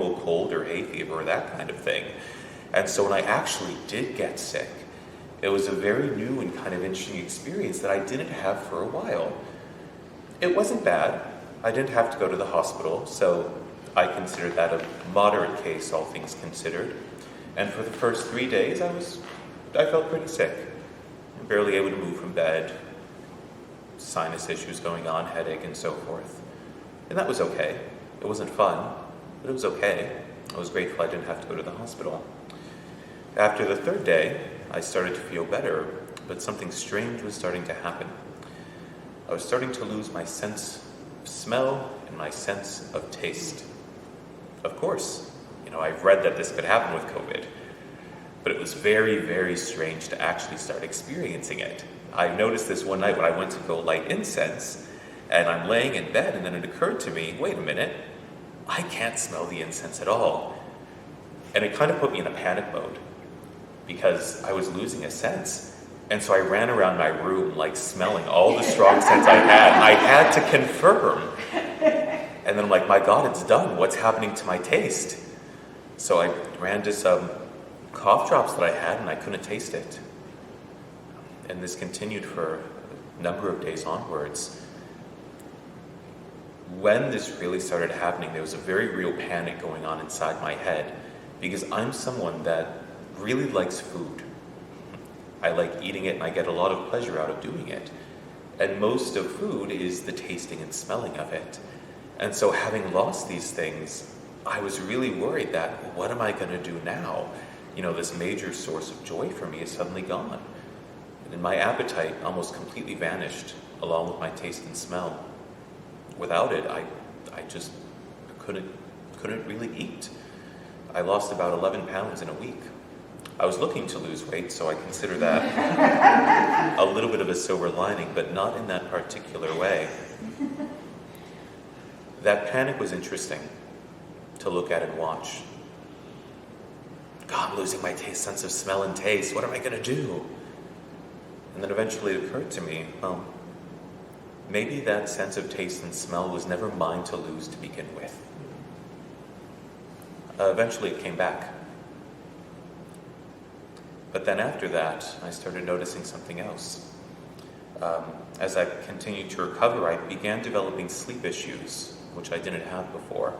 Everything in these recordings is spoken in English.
normal cold or hay fever or that kind of thing. And so when I actually did get sick, it was a very new and kind of interesting experience that I didn't have for a while. It wasn't bad. I didn't have to go to the hospital, so I considered that a moderate case, all things considered. And for the first 3 days, I felt pretty sick. Barely able to move from bed, sinus issues going on, headache, and so forth. And that was okay. It wasn't fun, but it was okay. I was grateful I didn't have to go to the hospital. After the 3rd day, I started to feel better, but something strange was starting to happen. I was starting to lose my sense of smell and my sense of taste. Of course, I've read that this could happen with COVID, but it was very, very strange to actually start experiencing it. I noticed this one night when I went to go light incense, and I'm laying in bed, and then it occurred to me, wait a minute, I can't smell the incense at all. And it kind of put me in a panic mode, because I was losing a sense. And so I ran around my room, smelling all the strong scents I had. I had to confirm. And then I'm like, my God, it's done. What's happening to my taste? So I ran to some cough drops that I had, and I couldn't taste it. And this continued for a number of days onwards. When this really started happening, there was a very real panic going on inside my head, because I'm someone that really likes food. I like eating it, and I get a lot of pleasure out of doing it. And most of food is the tasting and smelling of it. And so having lost these things, I was really worried that, what am I going to do now? This major source of joy for me is suddenly gone. And my appetite almost completely vanished, along with my taste and smell. Without it, I just couldn't really eat. I lost about 11 pounds in a week. I was looking to lose weight, so I consider that a little bit of a silver lining, but not in that particular way. That panic was interesting to look at and watch. God, I'm losing my sense of smell and taste. What am I going to do? And then eventually it occurred to me, well, maybe that sense of taste and smell was never mine to lose to begin with. Eventually it came back. But then after that, I started noticing something else. As I continued to recover, I began developing sleep issues, which I didn't have before.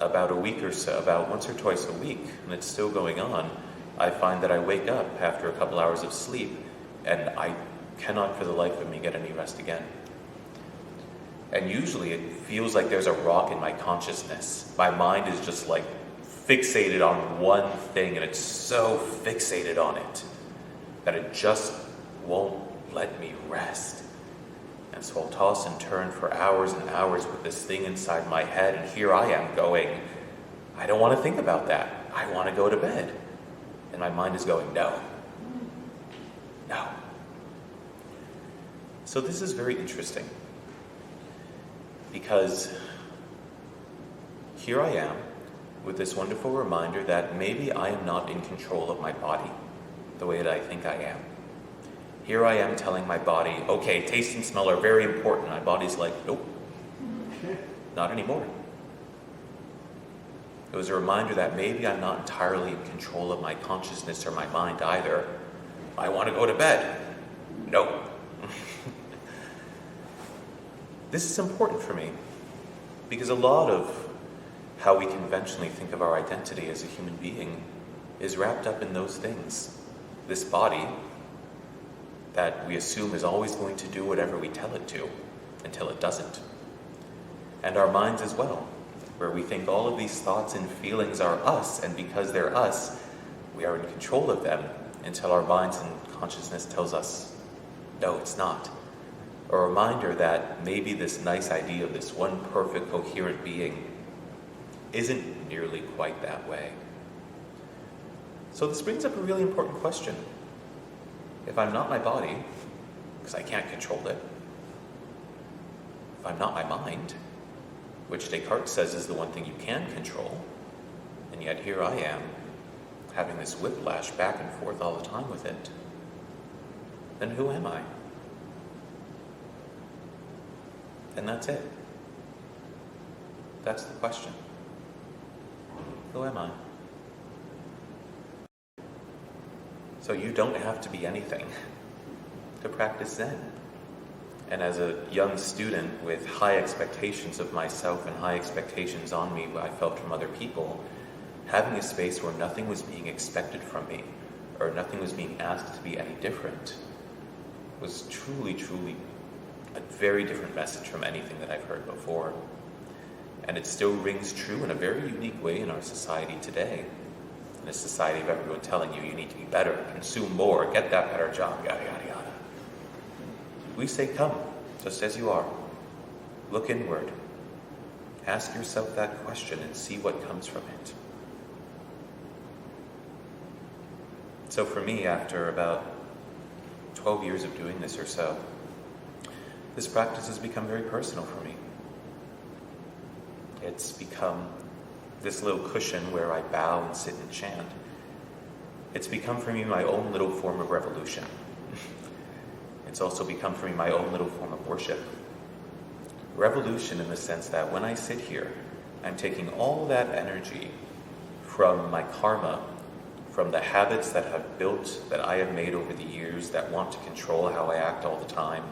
About once or twice a week, and it's still going on, I find that I wake up after a couple hours of sleep, and I cannot for the life of me get any rest again. And usually it feels like there's a rock in my consciousness. My mind is just fixated on one thing, and it's so fixated on it that it just won't let me rest. And so I'll toss and turn for hours and hours with this thing inside my head, and here I am going, I don't want to think about that. I want to go to bed. And my mind is going, no. So this is very interesting, because here I am with this wonderful reminder that maybe I am not in control of my body the way that I think I am. Here I am telling my body, okay, taste and smell are very important. My body's like, nope, not anymore. It was a reminder that maybe I'm not entirely in control of my consciousness or my mind either. I want to go to bed. No. This is important for me, because a lot of how we conventionally think of our identity as a human being is wrapped up in those things. This body that we assume is always going to do whatever we tell it to, until it doesn't. And our minds as well, where we think all of these thoughts and feelings are us, and because they're us, we are in control of them, until our minds and consciousness tells us, no, it's not. A reminder that maybe this nice idea of this one perfect, coherent being isn't nearly quite that way. So this brings up a really important question. If I'm not my body, because I can't control it, if I'm not my mind, which Descartes says is the one thing you can control, and yet here I am, having this whiplash back and forth all the time with it, then who am I? And that's it. That's the question. Who am I? So you don't have to be anything to practice Zen. And as a young student with high expectations of myself and high expectations on me I felt from other people, having a space where nothing was being expected from me or nothing was being asked to be any different was truly, truly a very different message from anything that I've heard before. And it still rings true in a very unique way in our society today. In a society of everyone telling you need to be better, consume more, get that better job, yada, yada, yada. We say, come, just as you are. Look inward. Ask yourself that question and see what comes from it. So for me, after about 12 years of doing this or so, this practice has become very personal for me. It's become this little cushion where I bow and sit and chant. It's become for me my own little form of revolution. It's also become for me my own little form of worship. Revolution in the sense that when I sit here, I'm taking all that energy from my karma, from the habits that have built, that I have made over the years that want to control how I act all the time,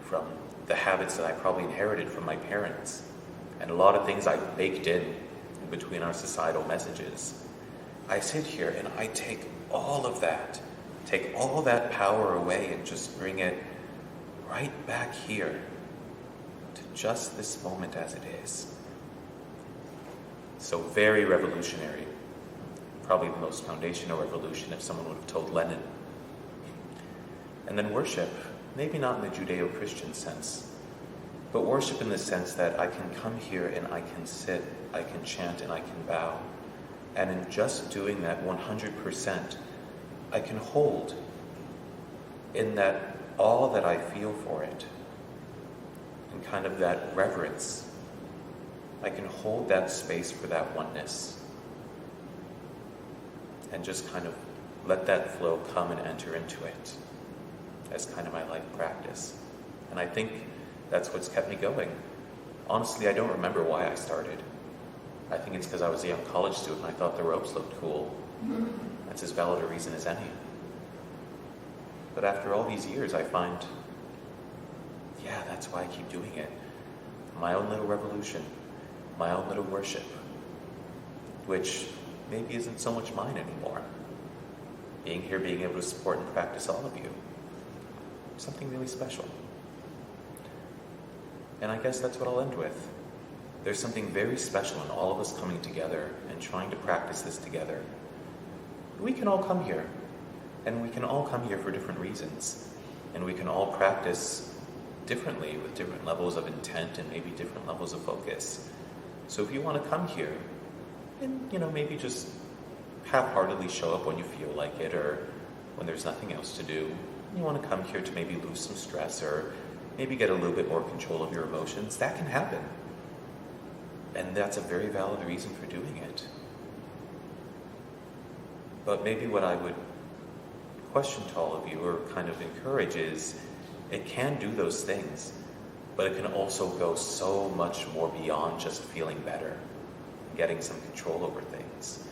from the habits that I probably inherited from my parents, and a lot of things I've baked in between our societal messages. I sit here and I take all of that, take all that power away and just bring it right back here to just this moment as it is. So very revolutionary. Probably the most foundational revolution if someone would have told Lenin. And then worship, maybe not in the Judeo-Christian sense, but worship in the sense that I can come here and I can sit, I can chant and I can bow. And in just doing that 100%, I can hold in that awe that I feel for it, and kind of that reverence. I can hold that space for that oneness and just kind of let that flow come and enter into it as kind of my life practice. And I think that's what's kept me going. Honestly, I don't remember why I started. I think it's because I was a young college student and I thought the ropes looked cool. That's as valid a reason as any. But after all these years, I find, yeah, that's why I keep doing it. My own little revolution, my own little worship, which maybe isn't so much mine anymore. Being here, being able to support and practice all of you, something really special. And I guess that's what I'll end with. There's something very special in all of us coming together and trying to practice this together. We can all come here, and we can all come here for different reasons, and we can all practice differently with different levels of intent and maybe different levels of focus. So if you want to come here and, maybe just half-heartedly show up when you feel like it or when there's nothing else to do, you want to come here to maybe lose some stress or maybe get a little bit more control of your emotions, that can happen. And that's a very valid reason for doing it. But maybe what I would question to all of you or kind of encourage is, it can do those things, but it can also go so much more beyond just feeling better, getting some control over things.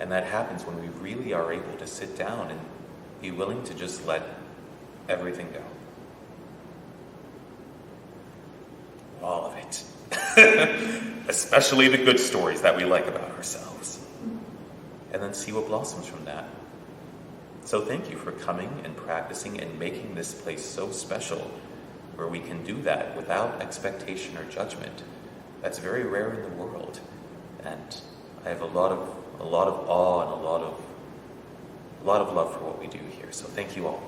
And that happens when we really are able to sit down and be willing to just let everything go. All of it. Especially the good stories that we like about ourselves. And then see what blossoms from that. So thank you for coming and practicing and making this place so special, where we can do that without expectation or judgment. That's very rare in the world. And I have a lot of awe and a lot of love for what we do here. So thank you all.